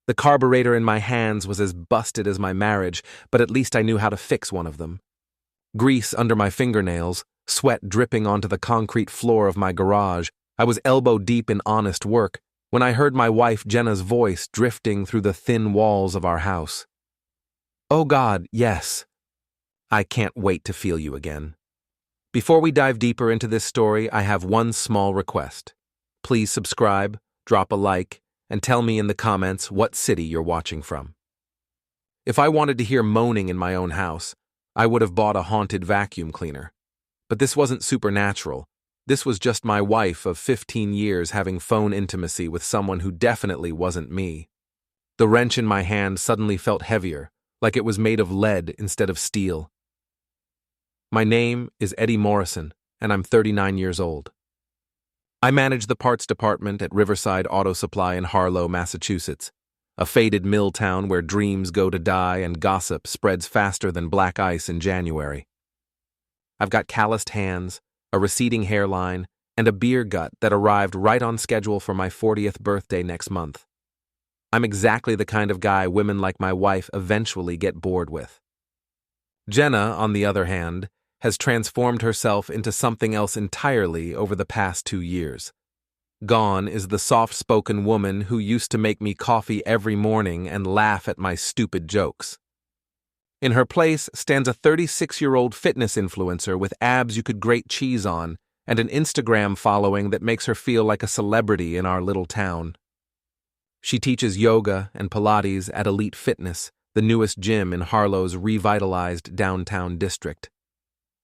The carburetor in my hands was as busted as my marriage, but at least I knew how to fix one of them. Grease under my fingernails, sweat dripping onto the concrete floor of my garage, I was elbow deep in honest work when I heard my wife Jenna's voice drifting through the thin walls of our house. "Oh God, yes. I can't wait to feel you again." Before we dive deeper into this story, I have one small request. Please subscribe, drop a like, and tell me in the comments what city you're watching from. If I wanted to hear moaning in my own house, I would have bought a haunted vacuum cleaner. But this wasn't supernatural. This was just my wife of 15 years having phone intimacy with someone who definitely wasn't me. The wrench in my hand suddenly felt heavier, like it was made of lead instead of steel. My name is Eddie Morrison, and I'm 39 years old. I manage the parts department at Riverside Auto Supply in Harlow, Massachusetts, a faded mill town where dreams go to die and gossip spreads faster than black ice in January. I've got calloused hands, a receding hairline, and a beer gut that arrived right on schedule for my 40th birthday next month. I'm exactly the kind of guy women like my wife eventually get bored with. Jenna, on the other hand, has transformed herself into something else entirely over the past 2 years. Gone is the soft-spoken woman who used to make me coffee every morning and laugh at my stupid jokes. In her place stands a 36-year-old fitness influencer with abs you could grate cheese on and an Instagram following that makes her feel like a celebrity in our little town. She teaches yoga and Pilates at Elite Fitness, the newest gym in Harlow's revitalized downtown district.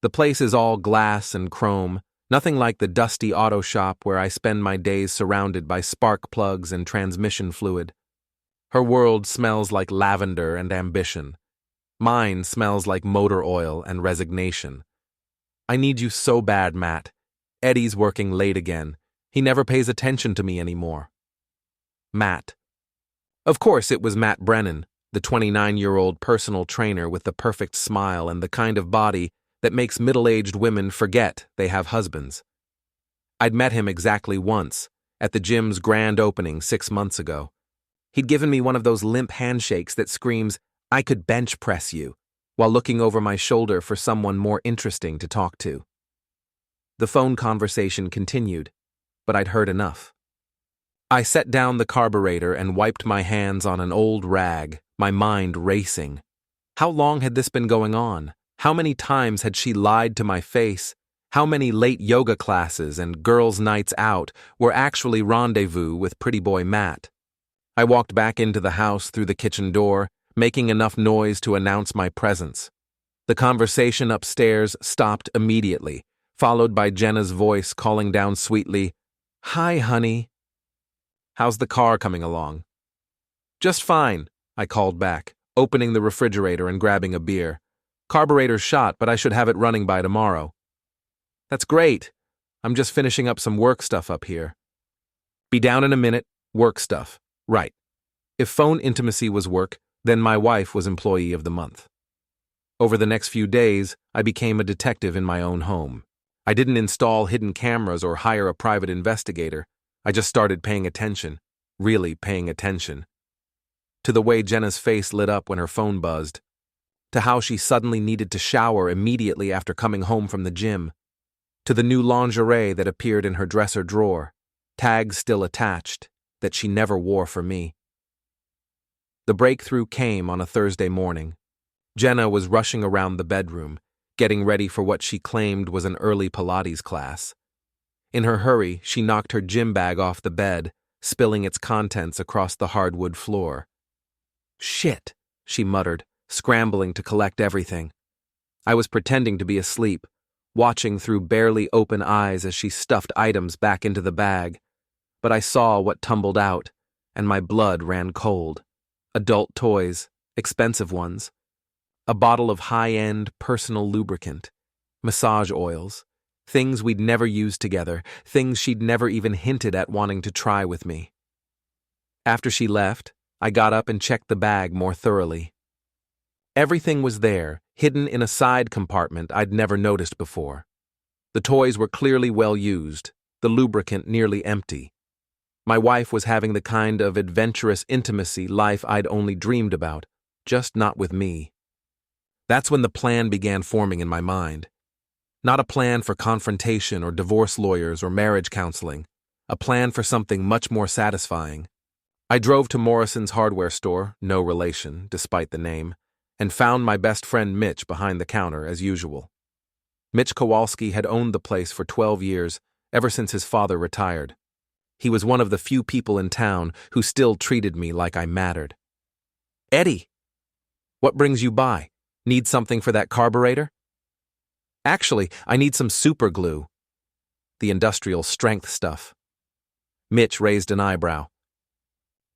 The place is all glass and chrome, nothing like the dusty auto shop where I spend my days surrounded by spark plugs and transmission fluid. Her world smells like lavender and ambition. Mine smells like motor oil and resignation. "I need you so bad, Matt. Eddie's working late again. He never pays attention to me anymore." Matt. Of course it was Matt Brennan, the 29-year-old personal trainer with the perfect smile and the kind of body that makes middle-aged women forget they have husbands. I'd met him exactly once, at the gym's grand opening 6 months ago. He'd given me one of those limp handshakes that screams, "I could bench press you," while looking over my shoulder for someone more interesting to talk to. The phone conversation continued, but I'd heard enough. I set down the carburetor and wiped my hands on an old rag, my mind racing. How long had this been going on? How many times had she lied to my face? How many late yoga classes and girls' nights out were actually rendezvous with pretty boy Matt? I walked back into the house through the kitchen door, making enough noise to announce my presence. The conversation upstairs stopped immediately, followed by Jenna's voice calling down sweetly, "Hi, honey. How's the car coming along?" "Just fine," I called back, opening the refrigerator and grabbing a beer. "Carburetor's shot, but I should have it running by tomorrow." "That's great. I'm just finishing up some work stuff up here." "Be down in a minute. Work stuff. Right. If phone intimacy was work, then my wife was Employee of the Month. Over the next few days, I became a detective in my own home. I didn't install hidden cameras or hire a private investigator. I just started paying attention, really paying attention. To the way Jenna's face lit up when her phone buzzed. To how she suddenly needed to shower immediately after coming home from the gym. To the new lingerie that appeared in her dresser drawer, tags still attached, that she never wore for me. The breakthrough came on a Thursday morning. Jenna was rushing around the bedroom, getting ready for what she claimed was an early Pilates class. In her hurry, she knocked her gym bag off the bed, spilling its contents across the hardwood floor. "Shit," she muttered, scrambling to collect everything. I was pretending to be asleep, watching through barely open eyes as she stuffed items back into the bag. But I saw what tumbled out, and my blood ran cold. Adult toys, expensive ones. A bottle of high-end personal lubricant. Massage oils. Things we'd never used together, things she'd never even hinted at wanting to try with me. After she left, I got up and checked the bag more thoroughly. Everything was there, hidden in a side compartment I'd never noticed before. The toys were clearly well used, the lubricant nearly empty. My wife was having the kind of adventurous intimacy life I'd only dreamed about, just not with me. That's when the plan began forming in my mind. Not a plan for confrontation or divorce lawyers or marriage counseling, a plan for something much more satisfying. I drove to Morrison's hardware store, no relation, despite the name, and found my best friend Mitch behind the counter as usual. Mitch Kowalski had owned the place for 12 years, ever since his father retired. He was one of the few people in town who still treated me like I mattered. "Eddie, what brings you by? Need something for that carburetor?" "Actually, I need some super glue. The industrial strength stuff." Mitch raised an eyebrow.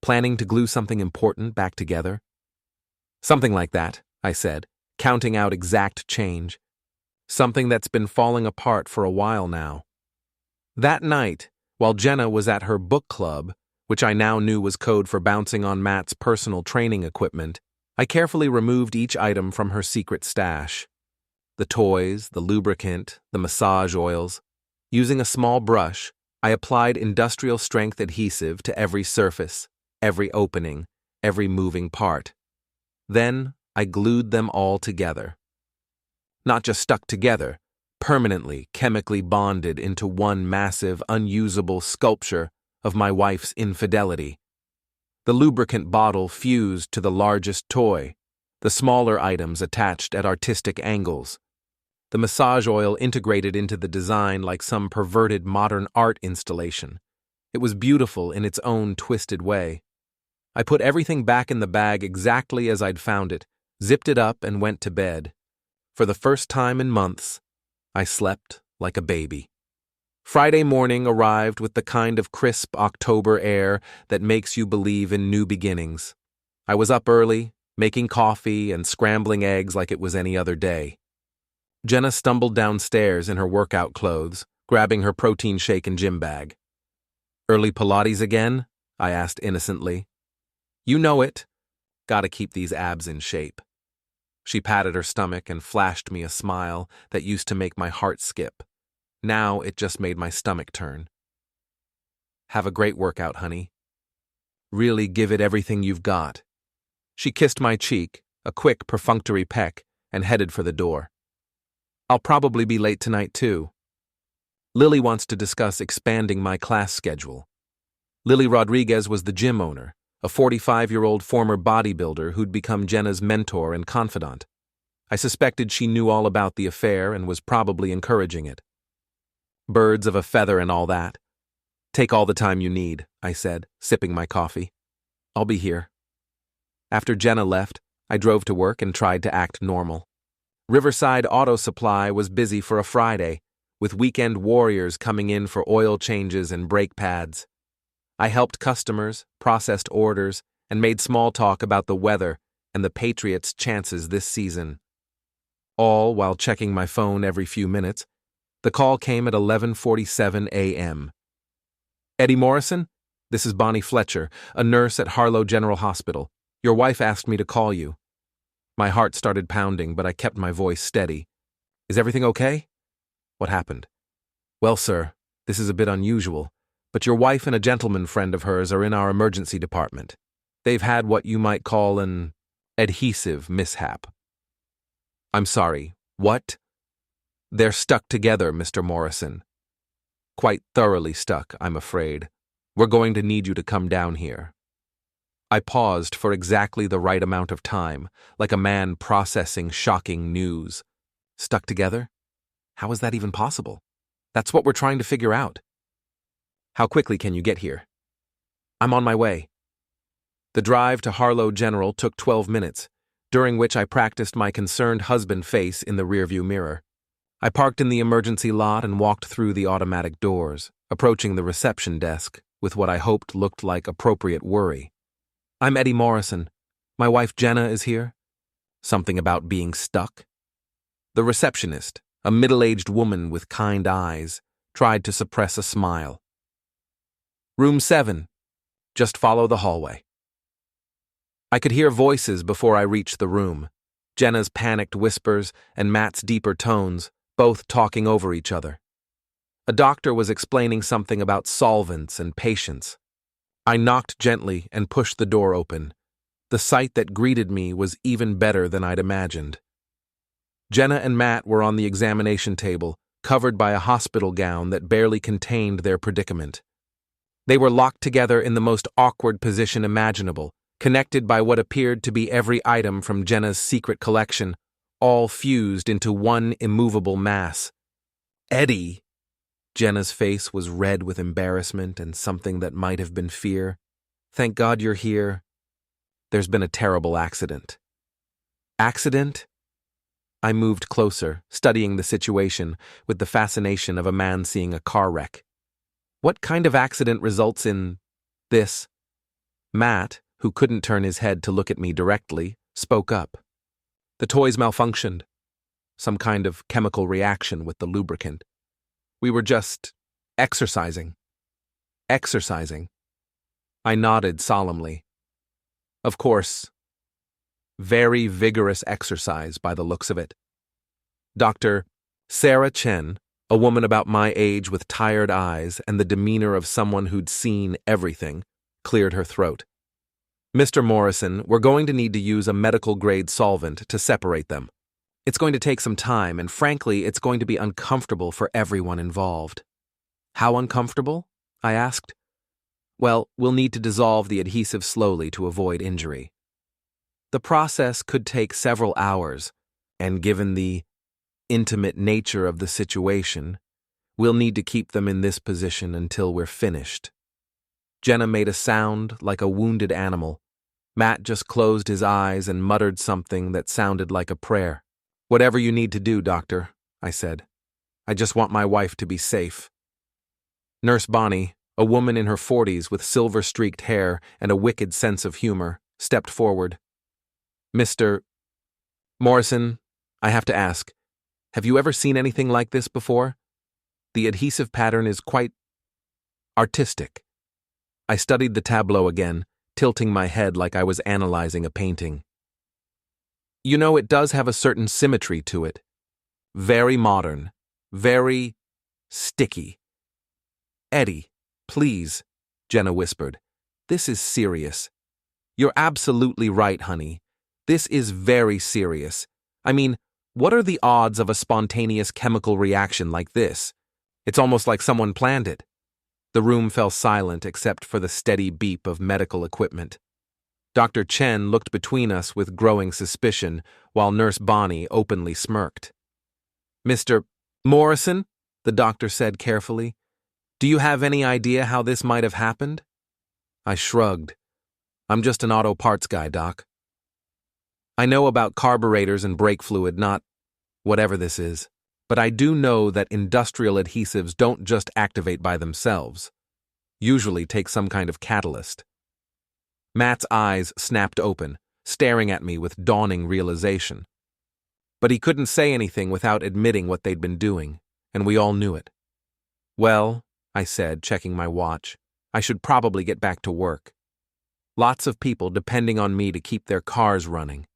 "Planning to glue something important back together?" "Something like that," I said, counting out exact change. "Something that's been falling apart for a while now." That night, while Jenna was at her book club, which I now knew was code for bouncing on Matt's personal training equipment, I carefully removed each item from her secret stash. The toys, the lubricant, the massage oils. Using a small brush, I applied industrial strength adhesive to every surface, every opening, every moving part. Then I glued them all together. Not just stuck together, permanently chemically bonded into one massive, unusable sculpture of my wife's infidelity. The lubricant bottle fused to the largest toy, the smaller items attached at artistic angles. The massage oil integrated into the design like some perverted modern art installation. It was beautiful in its own twisted way. I put everything back in the bag exactly as I'd found it, zipped it up, and went to bed. For the first time in months, I slept like a baby. Friday morning arrived with the kind of crisp October air that makes you believe in new beginnings. I was up early, making coffee and scrambling eggs like it was any other day. Jenna stumbled downstairs in her workout clothes, grabbing her protein shake and gym bag. "Early Pilates again?" I asked innocently. "You know it. Gotta keep these abs in shape." She patted her stomach and flashed me a smile that used to make my heart skip. Now it just made my stomach turn. "Have a great workout, honey. Really give it everything you've got." She kissed my cheek, a quick perfunctory peck, and headed for the door. "I'll probably be late tonight, too. Lily wants to discuss expanding my class schedule." Lily Rodriguez was the gym owner, a 45-year-old former bodybuilder who'd become Jenna's mentor and confidant. I suspected she knew all about the affair and was probably encouraging it. "Birds of a feather and all that. Take all the time you need," I said, sipping my coffee. "I'll be here." After Jenna left, I drove to work and tried to act normal. Riverside Auto Supply was busy for a Friday, with weekend warriors coming in for oil changes and brake pads. I helped customers, processed orders, and made small talk about the weather and the Patriots' chances this season. All while checking my phone every few minutes. The call came at 11:47 a.m. "Eddie Morrison? This is Bonnie Fletcher, a nurse at Harlow General Hospital. Your wife asked me to call you." My heart started pounding, but I kept my voice steady. "Is everything okay?" "What happened?" "Well, sir, this is a bit unusual, but your wife and a gentleman friend of hers are in our emergency department. They've had what you might call an adhesive mishap." "I'm sorry, what?" "They're stuck together, Mr. Morrison. Quite thoroughly stuck, I'm afraid. We're going to need you to come down here." I paused for exactly the right amount of time, like a man processing shocking news. Stuck together? How is that even possible? That's what we're trying to figure out. "How quickly can you get here?" "I'm on my way." The drive to Harlow General took 12 minutes, during which I practiced my concerned husband face in the rearview mirror. I parked in the emergency lot and walked through the automatic doors, approaching the reception desk with what I hoped looked like appropriate worry. "I'm Eddie Morrison. My wife Jenna is here." Something about being stuck? The receptionist, a middle-aged woman with kind eyes, tried to suppress a smile. "Room 7. Just follow the hallway." I could hear voices before I reached the room. Jenna's panicked whispers and Matt's deeper tones, both talking over each other. A doctor was explaining something about solvents and patience. I knocked gently and pushed the door open. The sight that greeted me was even better than I'd imagined. Jenna and Matt were on the examination table, covered by a hospital gown that barely contained their predicament. They were locked together in the most awkward position imaginable, connected by what appeared to be every item from Jenna's secret collection, all fused into one immovable mass. Eddie! Jenna's face was red with embarrassment and something that might have been fear. Thank God you're here. There's been a terrible accident. Accident? I moved closer, studying the situation with the fascination of a man seeing a car wreck. What kind of accident results in this? Matt, who couldn't turn his head to look at me directly, spoke up. The toys malfunctioned. Some kind of chemical reaction with the lubricant. We were just exercising. Exercising. I nodded solemnly. Of course. Very vigorous exercise by the looks of it. Dr. Sarah Chen, a woman about my age with tired eyes and the demeanor of someone who'd seen everything, cleared her throat. Mr. Morrison, we're going to need to use a medical-grade solvent to separate them. It's going to take some time, and frankly, it's going to be uncomfortable for everyone involved. How uncomfortable? I asked. Well, we'll need to dissolve the adhesive slowly to avoid injury. The process could take several hours, and given the intimate nature of the situation, we'll need to keep them in this position until we're finished. Jenna made a sound like a wounded animal. Matt just closed his eyes and muttered something that sounded like a prayer. Whatever you need to do, doctor, I said. I just want my wife to be safe. Nurse Bonnie, a woman in her 40s with silver-streaked hair and a wicked sense of humor, stepped forward. Mr. Morrison, I have to ask, have you ever seen anything like this before? The adhesive pattern is quite artistic. I studied the tableau again, tilting my head like I was analyzing a painting. You know, it does have a certain symmetry to it. Very modern. Very sticky. Eddie, please, Jenna whispered. This is serious. You're absolutely right, honey. This is very serious. I mean, what are the odds of a spontaneous chemical reaction like this? It's almost like someone planned it. The room fell silent except for the steady beep of medical equipment. Dr. Chen looked between us with growing suspicion, while Nurse Bonnie openly smirked. Mr. Morrison, the doctor said carefully, do you have any idea how this might have happened? I shrugged. I'm just an auto parts guy, Doc. I know about carburetors and brake fluid, not whatever this is, but I do know that industrial adhesives don't just activate by themselves. Usually take some kind of catalyst. Matt's eyes snapped open, staring at me with dawning realization. But he couldn't say anything without admitting what they'd been doing, and we all knew it. Well, I said, checking my watch, I should probably get back to work. Lots of people depending on me to keep their cars running.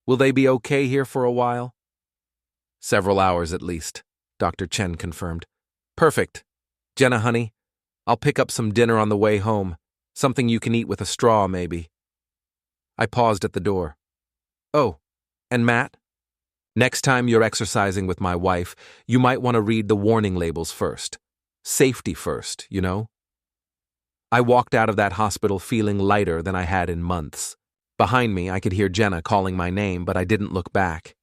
Will they be okay here for a while? Several hours at least, Dr. Chen confirmed. Perfect. Jenna, honey, I'll pick up some dinner on the way home. Something you can eat with a straw, maybe. I paused at the door. Oh, and Matt? Next time you're exercising with my wife, you might want to read the warning labels first. Safety first, you know? I walked out of that hospital feeling lighter than I had in months. Behind me, I could hear Jenna calling my name, but I didn't look back.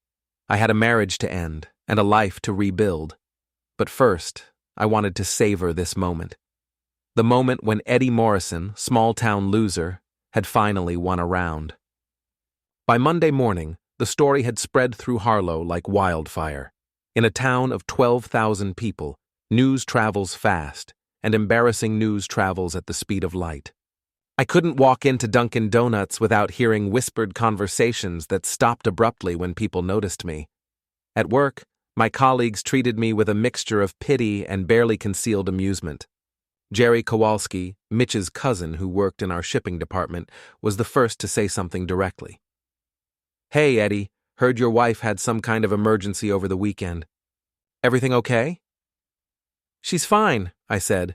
I had a marriage to end and a life to rebuild. But first, I wanted to savor this moment. The moment when Eddie Morrison, small-town loser, had finally won a round. By Monday morning, the story had spread through Harlow like wildfire. In a town of 12,000 people, news travels fast, and embarrassing news travels at the speed of light. I couldn't walk into Dunkin' Donuts without hearing whispered conversations that stopped abruptly when people noticed me. At work, my colleagues treated me with a mixture of pity and barely concealed amusement. Jerry Kowalski, Mitch's cousin who worked in our shipping department, was the first to say something directly. Hey, Eddie, heard your wife had some kind of emergency over the weekend. Everything okay? She's fine, I said,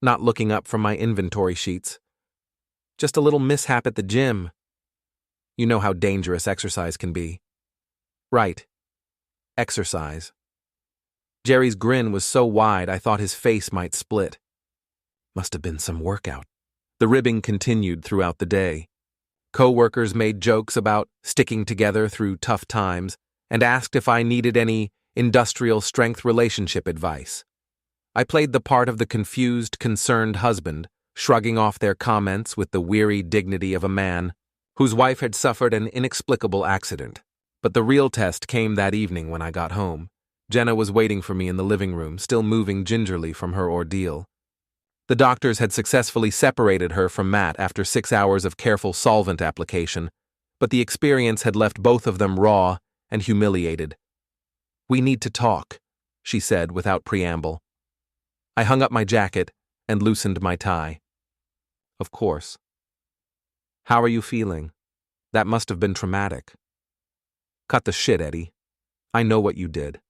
not looking up from my inventory sheets. Just a little mishap at the gym. You know how dangerous exercise can be. Right. Exercise. Jerry's grin was so wide I thought his face might split. Must have been some workout. The ribbing continued throughout the day. Co-workers made jokes about sticking together through tough times and asked if I needed any industrial strength relationship advice. I played the part of the confused, concerned husband, shrugging off their comments with the weary dignity of a man whose wife had suffered an inexplicable accident. But the real test came that evening when I got home. Jenna was waiting for me in the living room, still moving gingerly from her ordeal. The doctors had successfully separated her from Matt after 6 hours of careful solvent application, but the experience had left both of them raw and humiliated. "We need to talk," she said without preamble. I hung up my jacket and loosened my tie. Of course. "How are you feeling? That must have been traumatic." "Cut the shit, Eddie. I know what you did."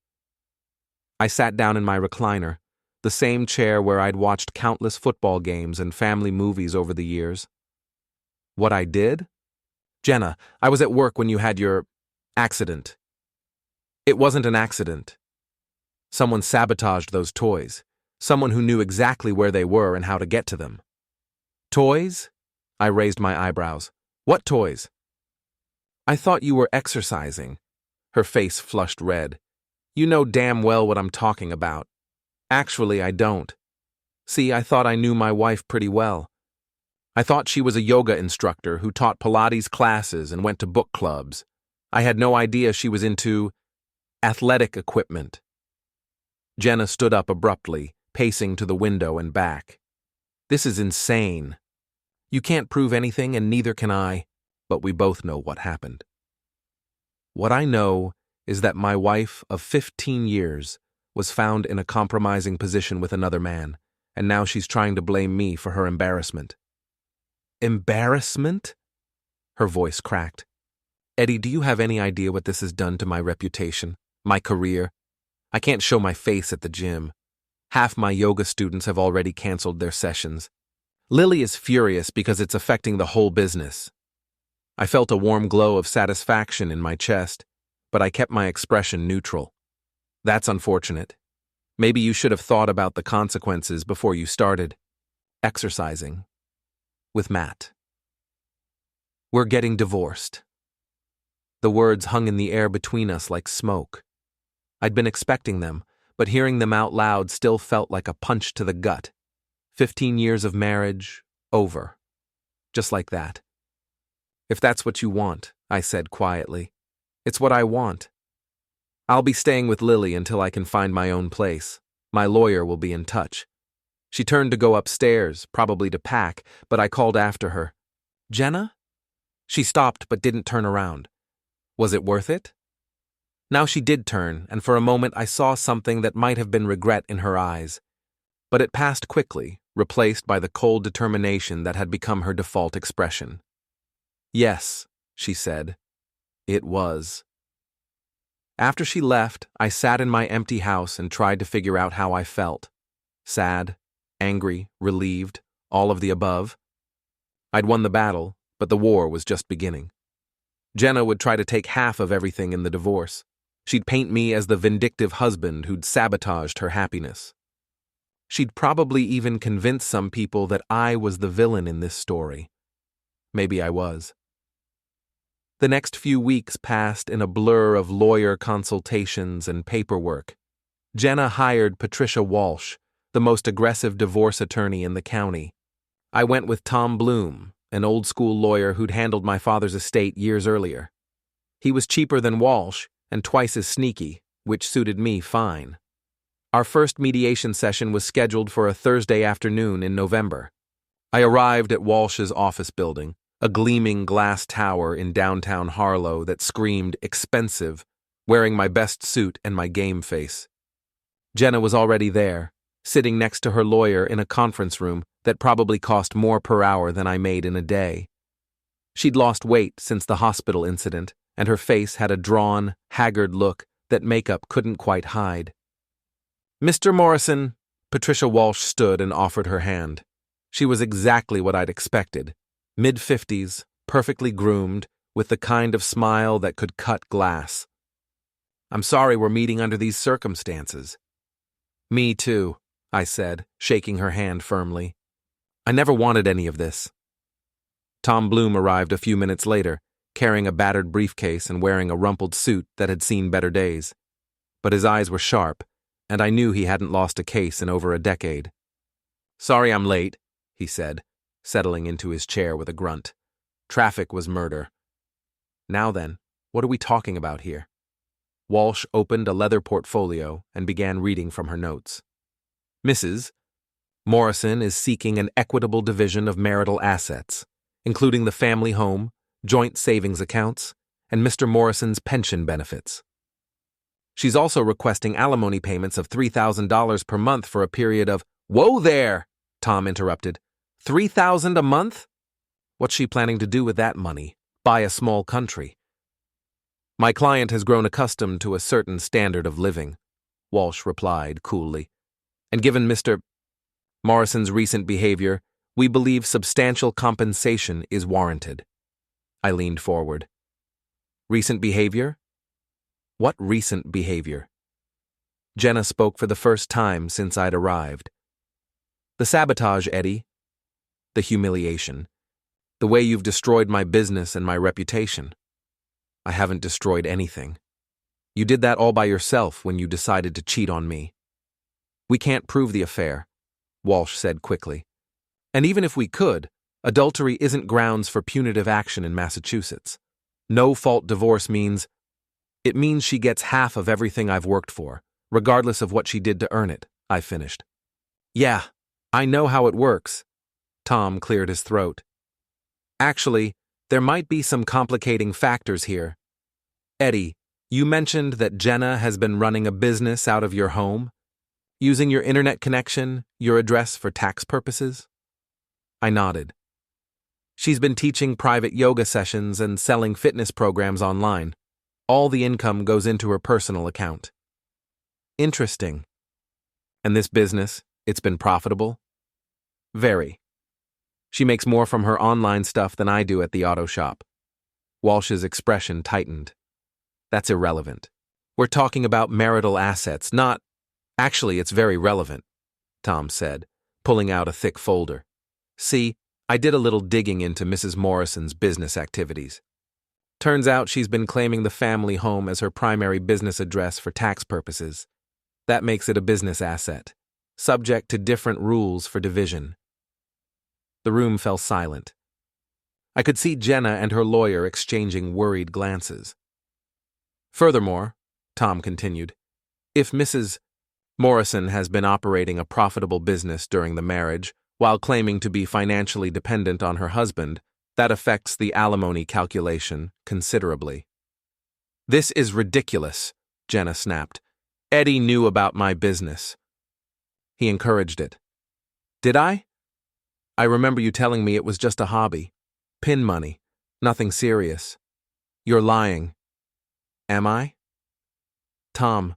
I sat down in my recliner, the same chair where I'd watched countless football games and family movies over the years. "What I did? Jenna, I was at work when you had your accident." "It wasn't an accident. Someone sabotaged those toys. Someone who knew exactly where they were and how to get to them." "Toys?" I raised my eyebrows. "What toys?" "I thought you were exercising." Her face flushed red. "You know damn well what I'm talking about." "Actually, I don't. See, I thought I knew my wife pretty well. I thought she was a yoga instructor who taught Pilates classes and went to book clubs. I had no idea she was into athletic equipment." Jenna stood up abruptly, pacing to the window and back. "This is insane. You can't prove anything and neither can I, but we both know what happened. What I know is that my wife of 15 years was found in a compromising position with another man, and now she's trying to blame me for her embarrassment." "Embarrassment?" Her voice cracked. "Eddie, do you have any idea what this has done to my reputation, my career? I can't show my face at the gym. Half my yoga students have already canceled their sessions. Lily is furious because it's affecting the whole business." I felt a warm glow of satisfaction in my chest, but I kept my expression neutral. "That's unfortunate. Maybe you should have thought about the consequences before you started exercising with Matt. We're getting divorced." The words hung in the air between us like smoke. I'd been expecting them, but hearing them out loud still felt like a punch to the gut. 15 years of marriage, over. Just like that. "If that's what you want," I said quietly. "It's what I want. I'll be staying with Lily until I can find my own place. My lawyer will be in touch." She turned to go upstairs, probably to pack, but I called after her. "Jenna?" She stopped but didn't turn around. Was it worth it? Now she did turn, and for a moment I saw something that might have been regret in her eyes. But it passed quickly, replaced by the cold determination that had become her default expression. "Yes," she said. "It was." After she left, I sat in my empty house and tried to figure out how I felt. Sad, angry, relieved, all of the above. I'd won the battle, but the war was just beginning. Jenna would try to take half of everything in the divorce. She'd paint me as the vindictive husband who'd sabotaged her happiness. She'd probably even convince some people that I was the villain in this story. Maybe I was. The next few weeks passed in a blur of lawyer consultations and paperwork. Jenna hired Patricia Walsh, the most aggressive divorce attorney in the county. I went with Tom Bloom, an old-school lawyer who'd handled my father's estate years earlier. He was cheaper than Walsh and twice as sneaky, which suited me fine. Our first mediation session was scheduled for a Thursday afternoon in November. I arrived at Walsh's office building, a gleaming glass tower in downtown Harlow that screamed expensive, wearing my best suit and my game face. Jenna was already there, sitting next to her lawyer in a conference room that probably cost more per hour than I made in a day. She'd lost weight since the hospital incident, and her face had a drawn, haggard look that makeup couldn't quite hide. "Mr. Morrison," Patricia Walsh stood and offered her hand. She was exactly what I'd expected. Mid-50s, perfectly groomed, with the kind of smile that could cut glass. I'm sorry we're meeting under these circumstances. Me too, I said, shaking her hand firmly. I never wanted any of this. Tom Bloom arrived a few minutes later, carrying a battered briefcase and wearing a rumpled suit that had seen better days. But his eyes were sharp, and I knew he hadn't lost a case in over a decade. Sorry I'm late, he said, settling into his chair with a grunt. Traffic was murder. Now then, what are we talking about here? Walsh opened a leather portfolio and began reading from her notes. Mrs. Morrison is seeking an equitable division of marital assets, including the family home, joint savings accounts, and Mr. Morrison's pension benefits. She's also requesting alimony payments of $3,000 per month for a period of— Whoa there, Tom interrupted. $3,000 a month? What's she planning to do with that money? Buy a small country? My client has grown accustomed to a certain standard of living, Walsh replied coolly. And given Mr. Morrison's recent behavior, we believe substantial compensation is warranted. I leaned forward. Recent behavior? What recent behavior? Jenna spoke for the first time since I'd arrived. The sabotage, Eddie. The humiliation. The way you've destroyed my business and my reputation. I haven't destroyed anything. You did that all by yourself when you decided to cheat on me. We can't prove the affair, Walsh said quickly. And even if we could, adultery isn't grounds for punitive action in Massachusetts. No-fault divorce means she gets half of everything I've worked for, regardless of what she did to earn it, I finished. Yeah, I know how it works. Tom cleared his throat. Actually, there might be some complicating factors here. Eddie, you mentioned that Jenna has been running a business out of your home, using your internet connection, your address for tax purposes? I nodded. She's been teaching private yoga sessions and selling fitness programs online. All the income goes into her personal account. Interesting. And this business, it's been profitable? Very. She makes more from her online stuff than I do at the auto shop. Walsh's expression tightened. That's irrelevant. We're talking about marital assets, not— Actually, it's very relevant, Tom said, pulling out a thick folder. See, I did a little digging into Mrs. Morrison's business activities. Turns out she's been claiming the family home as her primary business address for tax purposes. That makes it a business asset, subject to different rules for division. The room fell silent. I could see Jenna and her lawyer exchanging worried glances. Furthermore, Tom continued, if Mrs. Morrison has been operating a profitable business during the marriage while claiming to be financially dependent on her husband, that affects the alimony calculation considerably. This is ridiculous, Jenna snapped. Eddie knew about my business. He encouraged it. Did I? I remember you telling me it was just a hobby. Pin money. Nothing serious. You're lying. Am I? Tom,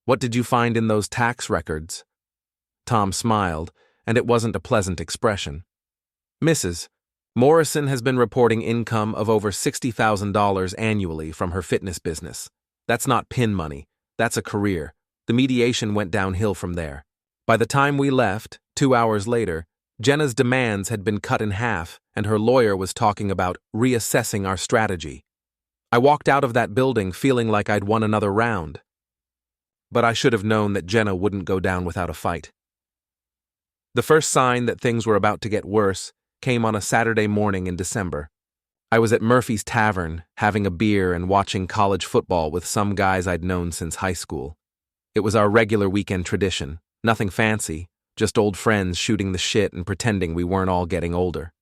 what did you find in those tax records? Tom smiled, and it wasn't a pleasant expression. Mrs. Morrison has been reporting income of over $60,000 annually from her fitness business. That's not pin money. That's a career. The mediation went downhill from there. By the time we left, 2 hours later, Jenna's demands had been cut in half, and her lawyer was talking about reassessing our strategy. I walked out of that building feeling like I'd won another round. But I should have known that Jenna wouldn't go down without a fight. The first sign that things were about to get worse came on a Saturday morning in December. I was at Murphy's Tavern, having a beer and watching college football with some guys I'd known since high school. It was our regular weekend tradition, nothing fancy, just old friends shooting the shit and pretending we weren't all getting older.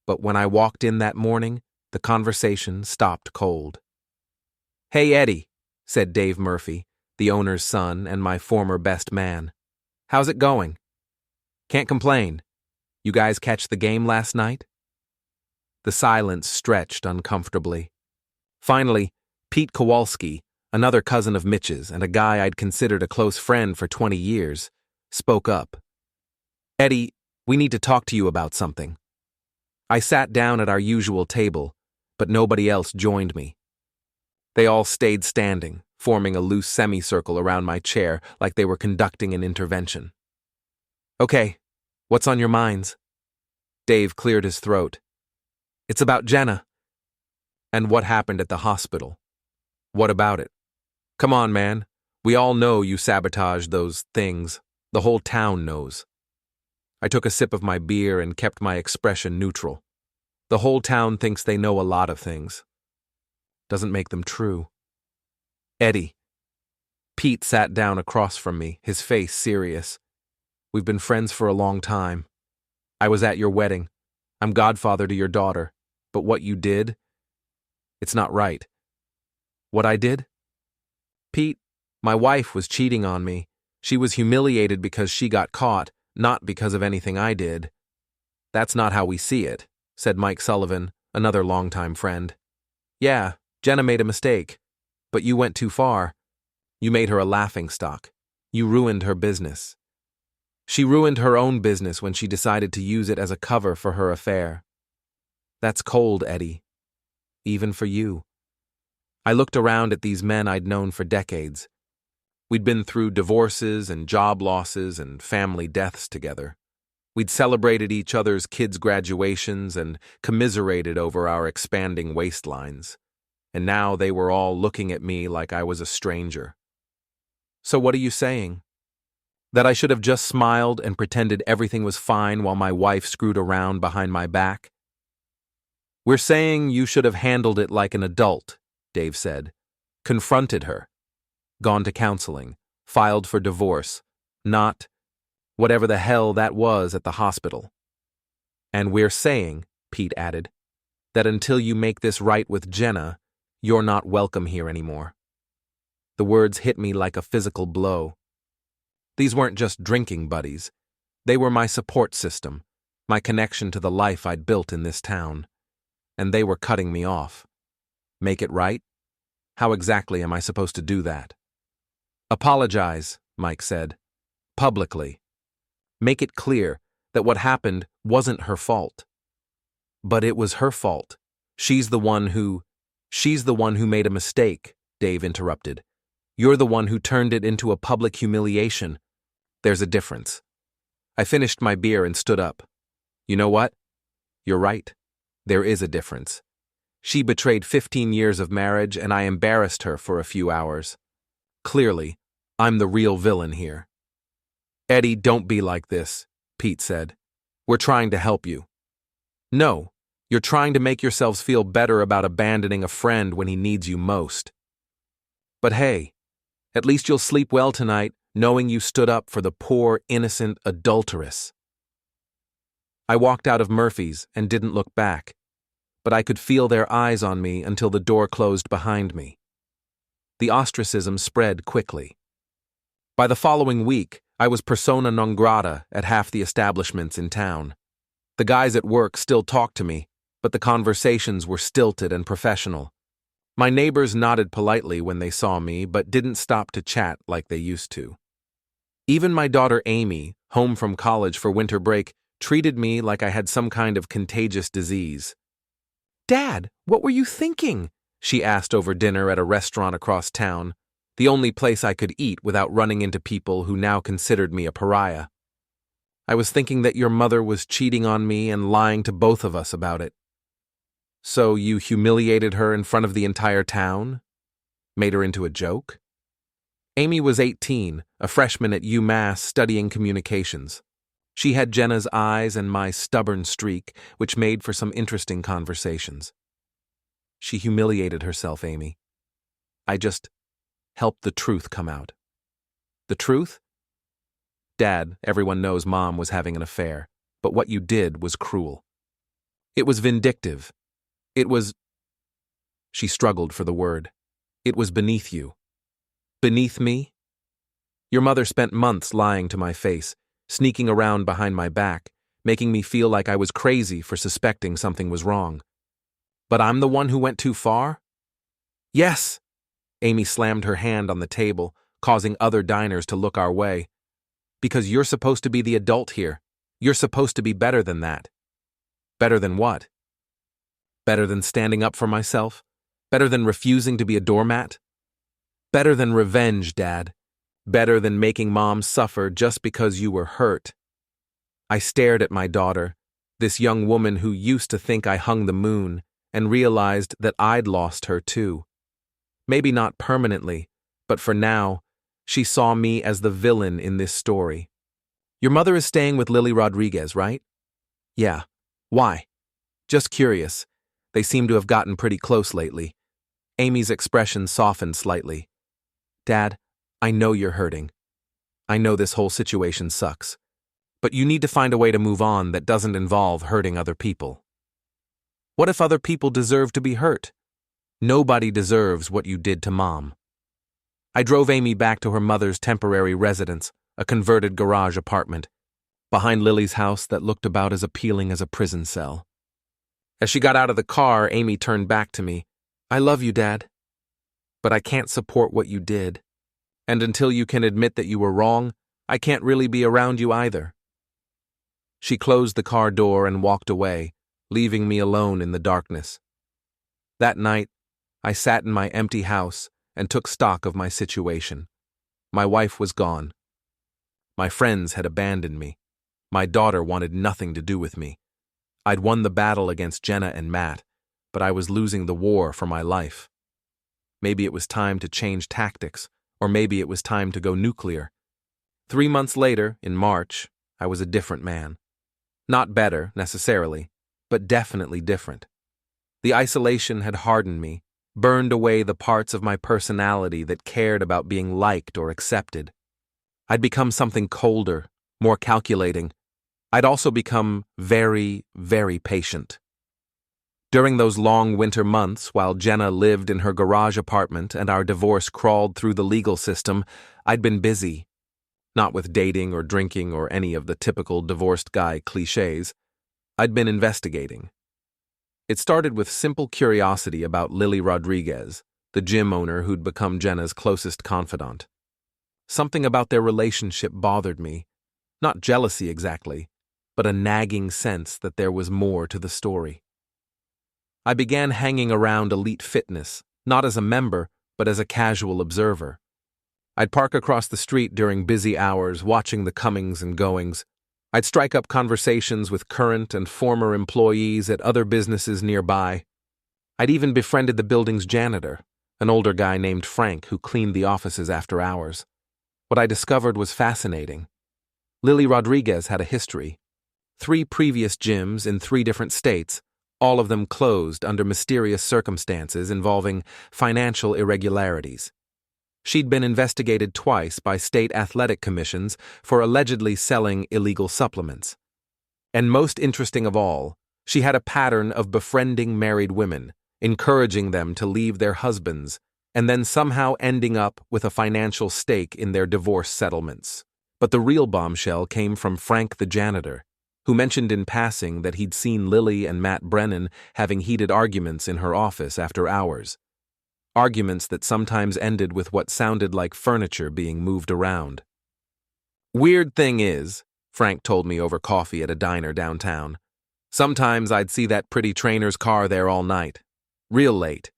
But when I walked in that morning, the conversation stopped cold. Hey, Eddie, said Dave Murphy, the owner's son and my former best man. How's it going? Can't complain. You guys catch the game last night? The silence stretched uncomfortably. Finally, Pete Kowalski, another cousin of Mitch's and a guy I'd considered a close friend for 20 years, spoke up. Eddie, we need to talk to you about something. I sat down at our usual table, but nobody else joined me. They all stayed standing, forming a loose semicircle around my chair like they were conducting an intervention. Okay, what's on your minds? Dave cleared his throat. It's about Jenna. And what happened at the hospital? What about it? Come on, man. We all know you sabotaged those things. The whole town knows. I took a sip of my beer and kept my expression neutral. The whole town thinks they know a lot of things. Doesn't make them true. Eddie. Pete sat down across from me, his face serious. We've been friends for a long time. I was at your wedding. I'm godfather to your daughter. But what you did? It's not right. What I did? Pete, my wife was cheating on me. She was humiliated because she got caught, not because of anything I did. That's not how we see it, said Mike Sullivan, another longtime friend. Yeah, Jenna made a mistake. But you went too far. You made her a laughingstock. You ruined her business. She ruined her own business when she decided to use it as a cover for her affair. That's cold, Eddie. Even for you. I looked around at these men I'd known for decades. We'd been through divorces and job losses and family deaths together. We'd celebrated each other's kids' graduations and commiserated over our expanding waistlines. And now they were all looking at me like I was a stranger. So what are you saying? That I should have just smiled and pretended everything was fine while my wife screwed around behind my back? We're saying you should have handled it like an adult, Dave said. Confronted her. Gone to counseling. Filed for divorce. Not whatever the hell that was at the hospital. And we're saying, Pete added, that until you make this right with Jenna, you're not welcome here anymore. The words hit me like a physical blow. These weren't just drinking buddies. They were my support system, my connection to the life I'd built in this town. And they were cutting me off. Make it right? How exactly am I supposed to do that? Apologize, Mike said. Publicly. Make it clear that what happened wasn't her fault. But it was her fault. She's the one who made a mistake, Dave interrupted. You're the one who turned it into a public humiliation. There's a difference. I finished my beer and stood up. You know what? You're right. There is a difference. She betrayed 15 years of marriage and I embarrassed her for a few hours. Clearly, I'm the real villain here. Eddie, don't be like this, Pete said. We're trying to help you. No, you're trying to make yourselves feel better about abandoning a friend when he needs you most. But hey, at least you'll sleep well tonight knowing you stood up for the poor, innocent adulteress. I walked out of Murphy's and didn't look back, but I could feel their eyes on me until the door closed behind me. The ostracism spread quickly. By the following week, I was persona non grata at half the establishments in town. The guys at work still talked to me, but the conversations were stilted and professional. My neighbors nodded politely when they saw me, but didn't stop to chat like they used to. Even my daughter Amy, home from college for winter break, treated me like I had some kind of contagious disease. Dad, what were you thinking? She asked over dinner at a restaurant across town, the only place I could eat without running into people who now considered me a pariah. I was thinking that your mother was cheating on me and lying to both of us about it. So you humiliated her in front of the entire town? Made her into a joke? Amy was 18, a freshman at UMass studying communications. She had Jenna's eyes and my stubborn streak, which made for some interesting conversations. She humiliated herself, Amy. I just helped the truth come out. The truth? Dad, everyone knows Mom was having an affair, but what you did was cruel. It was vindictive. It was... She struggled for the word. It was beneath you. Beneath me? Your mother spent months lying to my face, sneaking around behind my back, making me feel like I was crazy for suspecting something was wrong. But I'm the one who went too far? Yes! Amy slammed her hand on the table, causing other diners to look our way. Because you're supposed to be the adult here. You're supposed to be better than that. Better than what? Better than standing up for myself? Better than refusing to be a doormat? Better than revenge, Dad. Better than making Mom suffer just because you were hurt. I stared at my daughter, this young woman who used to think I hung the moon, and realized that I'd lost her too. Maybe not permanently, but for now, she saw me as the villain in this story. Your mother is staying with Lily Rodriguez, right? Yeah. Why? Just curious. They seem to have gotten pretty close lately. Amy's expression softened slightly. Dad, I know you're hurting. I know this whole situation sucks. But you need to find a way to move on that doesn't involve hurting other people. What if other people deserve to be hurt? Nobody deserves what you did to Mom. I drove Amy back to her mother's temporary residence, a converted garage apartment, behind Lily's house that looked about as appealing as a prison cell. As she got out of the car, Amy turned back to me. I love you, Dad. But I can't support what you did. And until you can admit that you were wrong, I can't really be around you either. She closed the car door and walked away, leaving me alone in the darkness. That night, I sat in my empty house and took stock of my situation. My wife was gone. My friends had abandoned me. My daughter wanted nothing to do with me. I'd won the battle against Jenna and Matt, but I was losing the war for my life. Maybe it was time to change tactics, or maybe it was time to go nuclear. 3 months later, in March, I was a different man. Not better, necessarily, but definitely different. The isolation had hardened me, burned away the parts of my personality that cared about being liked or accepted. I'd become something colder, more calculating. I'd also become very, very patient. During those long winter months, while Jenna lived in her garage apartment and our divorce crawled through the legal system, I'd been busy. Not with dating or drinking or any of the typical divorced guy cliches. I'd been investigating. It started with simple curiosity about Lily Rodriguez, the gym owner who'd become Jenna's closest confidant. Something about their relationship bothered me. Not jealousy exactly, but a nagging sense that there was more to the story. I began hanging around Elite Fitness, not as a member, but as a casual observer. I'd park across the street during busy hours, watching the comings and goings. I'd strike up conversations with current and former employees at other businesses nearby. I'd even befriended the building's janitor, an older guy named Frank who cleaned the offices after hours. What I discovered was fascinating. Lily Rodriguez had a history. 3 previous gyms in 3 different states, all of them closed under mysterious circumstances involving financial irregularities. She'd been investigated twice by state athletic commissions for allegedly selling illegal supplements. And most interesting of all, she had a pattern of befriending married women, encouraging them to leave their husbands, and then somehow ending up with a financial stake in their divorce settlements. But the real bombshell came from Frank the janitor, who mentioned in passing that he'd seen Lily and Matt Brennan having heated arguments in her office after hours. Arguments that sometimes ended with what sounded like furniture being moved around. Weird thing is, Frank told me over coffee at a diner downtown, sometimes I'd see that pretty trainer's car there all night. Real late.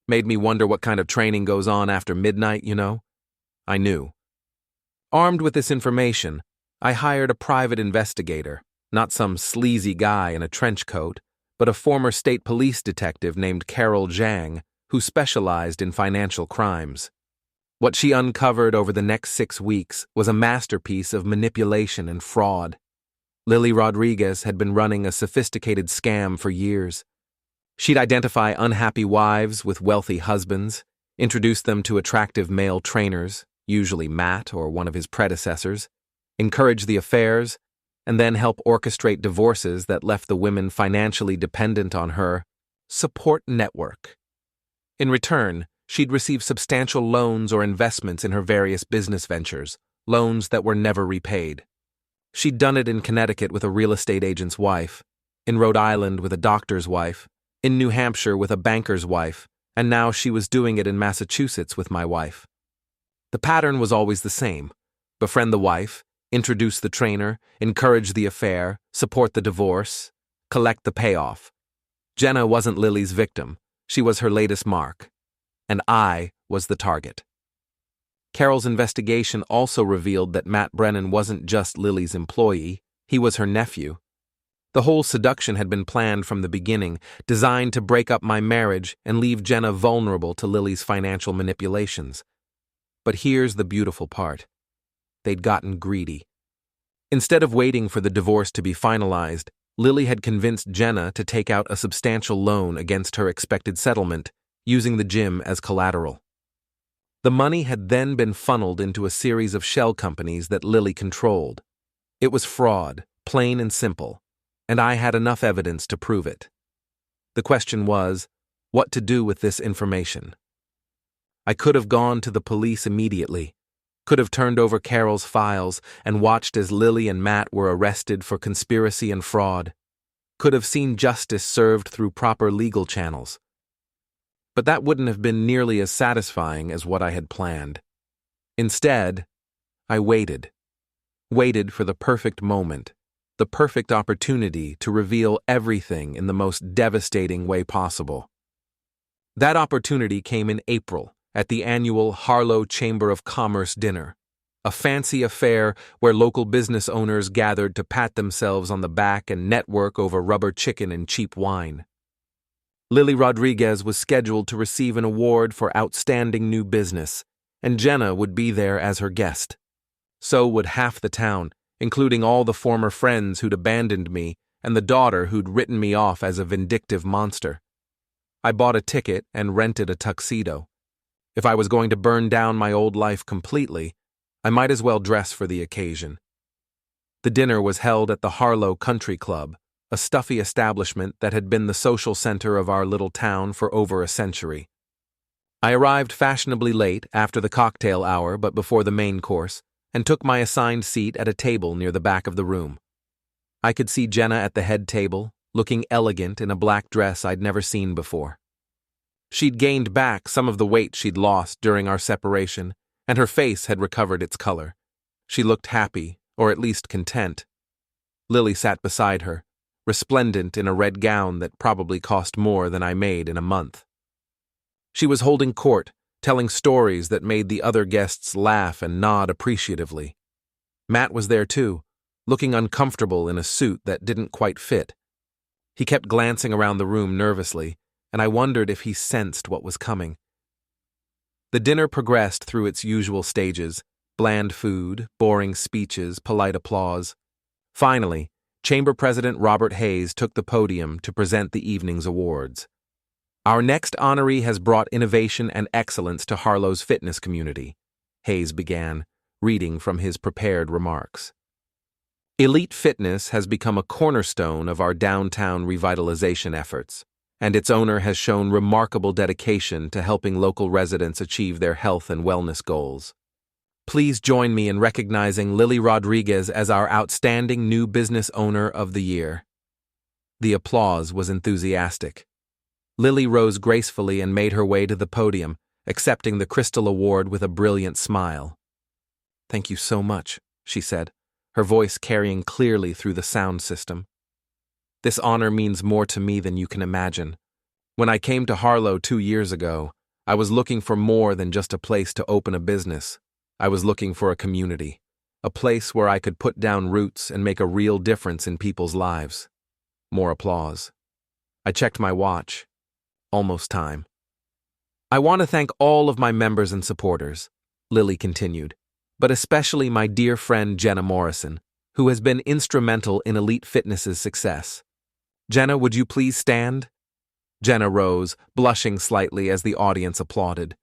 Made me wonder what kind of training goes on after midnight, you know? I knew. Armed with this information, I hired a private investigator, not some sleazy guy in a trench coat, but a former state police detective named Carol Zhang, who specialized in financial crimes. What she uncovered over the next 6 weeks was a masterpiece of manipulation and fraud. Lily Rodriguez had been running a sophisticated scam for years. She'd identify unhappy wives with wealthy husbands, introduce them to attractive male trainers, usually Matt or one of his predecessors, encourage the affairs, and then help orchestrate divorces that left the women financially dependent on her support network. In return, she'd receive substantial loans or investments in her various business ventures, loans that were never repaid. She'd done it in Connecticut with a real estate agent's wife, in Rhode Island with a doctor's wife, in New Hampshire with a banker's wife, and now she was doing it in Massachusetts with my wife. The pattern was always the same: befriend the wife, introduce the trainer, encourage the affair, support the divorce, collect the payoff. Jenna wasn't Lily's victim. She was her latest mark. And I was the target. Carol's investigation also revealed that Matt Brennan wasn't just Lily's employee, he was her nephew. The whole seduction had been planned from the beginning, designed to break up my marriage and leave Jenna vulnerable to Lily's financial manipulations. But here's the beautiful part. They'd gotten greedy. Instead of waiting for the divorce to be finalized, Lily had convinced Jenna to take out a substantial loan against her expected settlement, using the gym as collateral. The money had then been funneled into a series of shell companies that Lily controlled. It was fraud, plain and simple, and I had enough evidence to prove it. The question was, what to do with this information? I could have gone to the police immediately, could have turned over Carol's files and watched as Lily and Matt were arrested for conspiracy and fraud, could have seen justice served through proper legal channels. But that wouldn't have been nearly as satisfying as what I had planned. Instead, I waited for the perfect moment, the perfect opportunity to reveal everything in the most devastating way possible. That opportunity came in April at the annual Harlow Chamber of Commerce dinner, a fancy affair where local business owners gathered to pat themselves on the back and network over rubber chicken and cheap wine. Lily Rodriguez was scheduled to receive an award for outstanding new business, and Jenna would be there as her guest. So would half the town, including all the former friends who'd abandoned me and the daughter who'd written me off as a vindictive monster. I bought a ticket and rented a tuxedo. If I was going to burn down my old life completely, I might as well dress for the occasion. The dinner was held at the Harlow Country Club, a stuffy establishment that had been the social center of our little town for over a century. I arrived fashionably late after the cocktail hour but before the main course, and took my assigned seat at a table near the back of the room. I could see Jenna at the head table, looking elegant in a black dress I'd never seen before. She'd gained back some of the weight she'd lost during our separation, and her face had recovered its color. She looked happy, or at least content. Lily sat beside her, resplendent in a red gown that probably cost more than I made in a month. She was holding court, telling stories that made the other guests laugh and nod appreciatively. Matt was there too, looking uncomfortable in a suit that didn't quite fit. He kept glancing around the room nervously, and I wondered if he sensed what was coming. The dinner progressed through its usual stages: bland food, boring speeches, polite applause. Finally, Chamber President Robert Hayes took the podium to present the evening's awards. Our next honoree has brought innovation and excellence to Harlow's fitness community, Hayes began, reading from his prepared remarks. Elite fitness has become a cornerstone of our downtown revitalization efforts, and its owner has shown remarkable dedication to helping local residents achieve their health and wellness goals. Please join me in recognizing Lily Rodriguez as our outstanding new business owner of the year. The applause was enthusiastic. Lily rose gracefully and made her way to the podium, accepting the Crystal Award with a brilliant smile. "Thank you so much," she said, her voice carrying clearly through the sound system. "This honor means more to me than you can imagine. When I came to Harlow 2 years ago, I was looking for more than just a place to open a business. I was looking for a community, a place where I could put down roots and make a real difference in people's lives." More applause. I checked my watch. Almost time. "I want to thank all of my members and supporters," Lily continued, "but especially my dear friend Jenna Morrison, who has been instrumental in Elite Fitness's success. Jenna, would you please stand?" Jenna rose, blushing slightly as the audience applauded.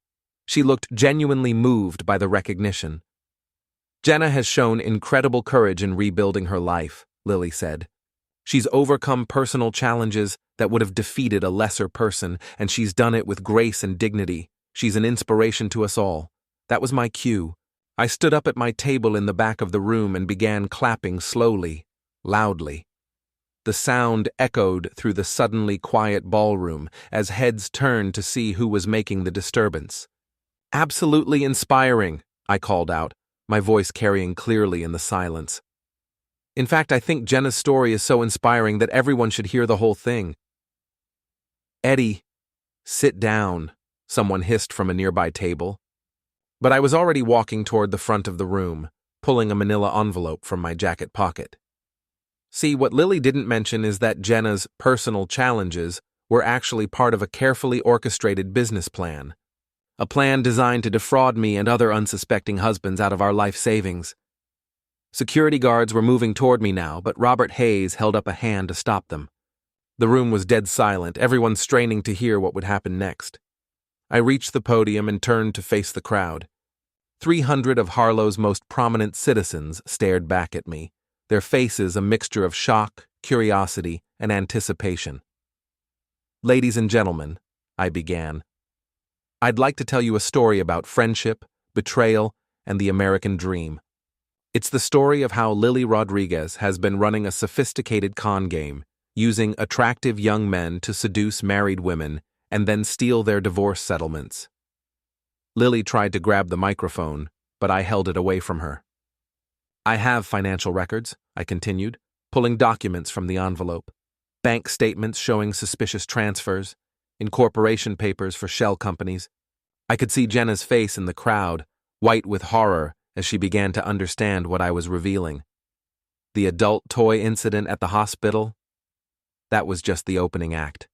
She looked genuinely moved by the recognition. "Jenna has shown incredible courage in rebuilding her life," Lily said. "She's overcome personal challenges that would have defeated a lesser person, and she's done it with grace and dignity. She's an inspiration to us all." That was my cue. I stood up at my table in the back of the room and began clapping slowly, loudly. The sound echoed through the suddenly quiet ballroom as heads turned to see who was making the disturbance. "Absolutely inspiring," I called out, my voice carrying clearly in the silence. In fact, I think Jenna's story is so inspiring that everyone should hear the whole thing. Eddie, sit down, someone hissed from a nearby table. But I was already walking toward the front of the room, pulling a manila envelope from my jacket pocket. See, what Lily didn't mention is that Jenna's personal challenges were actually part of a carefully orchestrated business plan. A plan designed to defraud me and other unsuspecting husbands out of our life savings. Security guards were moving toward me now, but Robert Hayes held up a hand to stop them. The room was dead silent, everyone straining to hear what would happen next. I reached the podium and turned to face the crowd. 300 of Harlow's most prominent citizens stared back at me, their faces a mixture of shock, curiosity, and anticipation. Ladies and gentlemen, I began, I'd like to tell you a story about friendship, betrayal, and the American dream. It's the story of how Lily Rodriguez has been running a sophisticated con game, using attractive young men to seduce married women and then steal their divorce settlements. Lily tried to grab the microphone, but I held it away from her. I have financial records, I continued, pulling documents from the envelope. Bank statements showing suspicious transfers, incorporation papers for shell companies. I could see Jenna's face in the crowd, white with horror, as she began to understand what I was revealing. The adult toy incident at the hospital? That was just the opening act.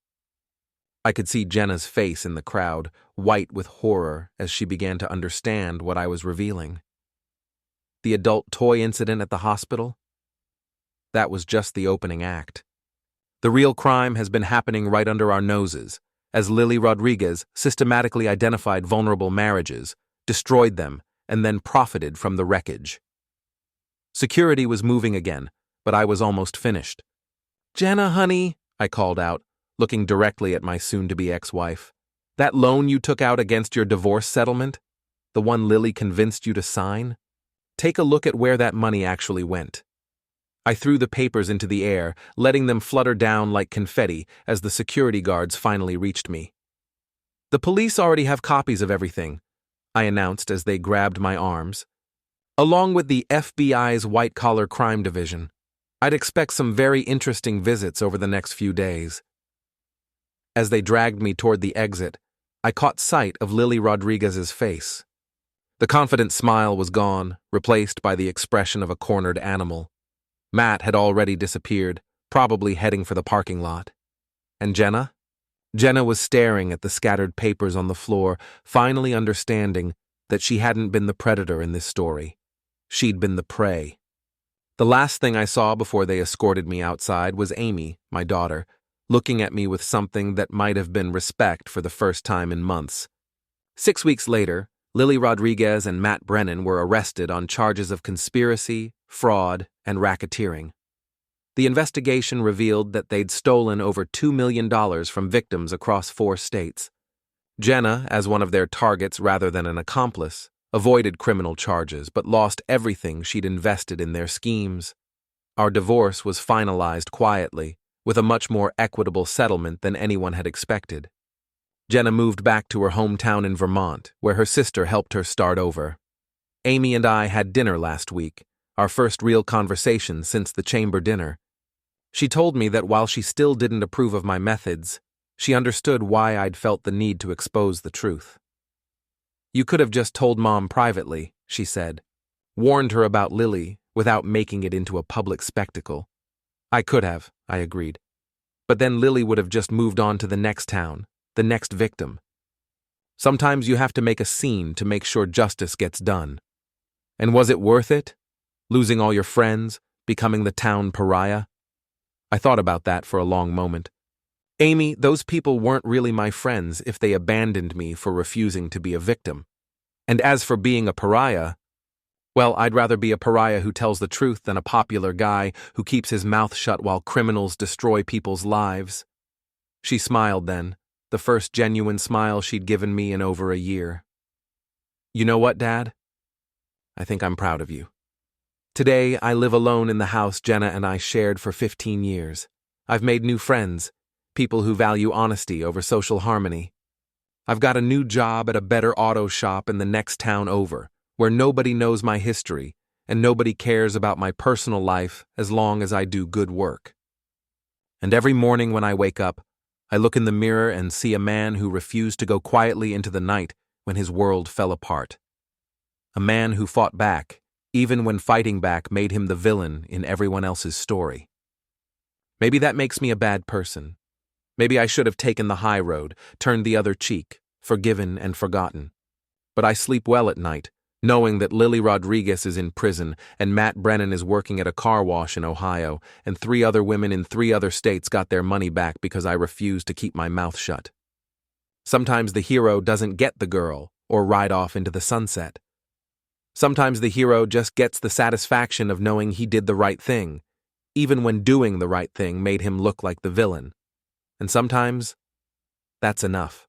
I could see Jenna's face in the crowd, white with horror, as she began to understand what I was revealing. The adult toy incident at the hospital? That was just the opening act. The real crime has been happening right under our noses, as Lily Rodriguez systematically identified vulnerable marriages, destroyed them, and then profited from the wreckage. Security was moving again, but I was almost finished. "Jenna, honey," I called out, looking directly at my soon-to-be ex-wife. "That loan you took out against your divorce settlement? The one Lily convinced you to sign? Take a look at where that money actually went." I threw the papers into the air, letting them flutter down like confetti as the security guards finally reached me. "The police already have copies of everything," I announced as they grabbed my arms. "Along with the FBI's white-collar crime division. I'd expect some very interesting visits over the next few days." As they dragged me toward the exit, I caught sight of Lily Rodriguez's face. The confident smile was gone, replaced by the expression of a cornered animal. Matt had already disappeared, probably heading for the parking lot. And Jenna? Jenna was staring at the scattered papers on the floor, finally understanding that she hadn't been the predator in this story. She'd been the prey. The last thing I saw before they escorted me outside was Amy, my daughter, looking at me with something that might have been respect for the first time in months. 6 weeks later, Lily Rodriguez and Matt Brennan were arrested on charges of conspiracy, fraud, and racketeering. The investigation revealed that they'd stolen over $2 million from victims across 4 states. Jenna, as one of their targets rather than an accomplice, avoided criminal charges but lost everything she'd invested in their schemes. Our divorce was finalized quietly, with a much more equitable settlement than anyone had expected. Jenna moved back to her hometown in Vermont, where her sister helped her start over. Amy and I had dinner last week, our first real conversation since the chamber dinner. She told me that while she still didn't approve of my methods, she understood why I'd felt the need to expose the truth. "You could have just told Mom privately," she said. "Warned her about Lily without making it into a public spectacle." "I could have," I agreed. "But then Lily would have just moved on to the next town, the next victim. Sometimes you have to make a scene to make sure justice gets done. And was it worth it? Losing all your friends, becoming the town pariah?" I thought about that for a long moment. "Amy, those people weren't really my friends if they abandoned me for refusing to be a victim. And as for being a pariah, well, I'd rather be a pariah who tells the truth than a popular guy who keeps his mouth shut while criminals destroy people's lives." She smiled then, the first genuine smile she'd given me in over a year. "You know what, Dad? I think I'm proud of you. Today, I live alone in the house Jenna and I shared for 15 years. I've made new friends, people who value honesty over social harmony. I've got a new job at a better auto shop in the next town over, where nobody knows my history, and nobody cares about my personal life as long as I do good work. And every morning when I wake up, I look in the mirror and see a man who refused to go quietly into the night when his world fell apart. A man who fought back, even when fighting back made him the villain in everyone else's story. Maybe that makes me a bad person. Maybe I should have taken the high road, turned the other cheek, forgiven and forgotten. But I sleep well at night, knowing that Lily Rodriguez is in prison and Matt Brennan is working at a car wash in Ohio, and 3 other women in 3 other states got their money back because I refused to keep my mouth shut. Sometimes the hero doesn't get the girl or ride off into the sunset. Sometimes the hero just gets the satisfaction of knowing he did the right thing, even when doing the right thing made him look like the villain. And sometimes, that's enough.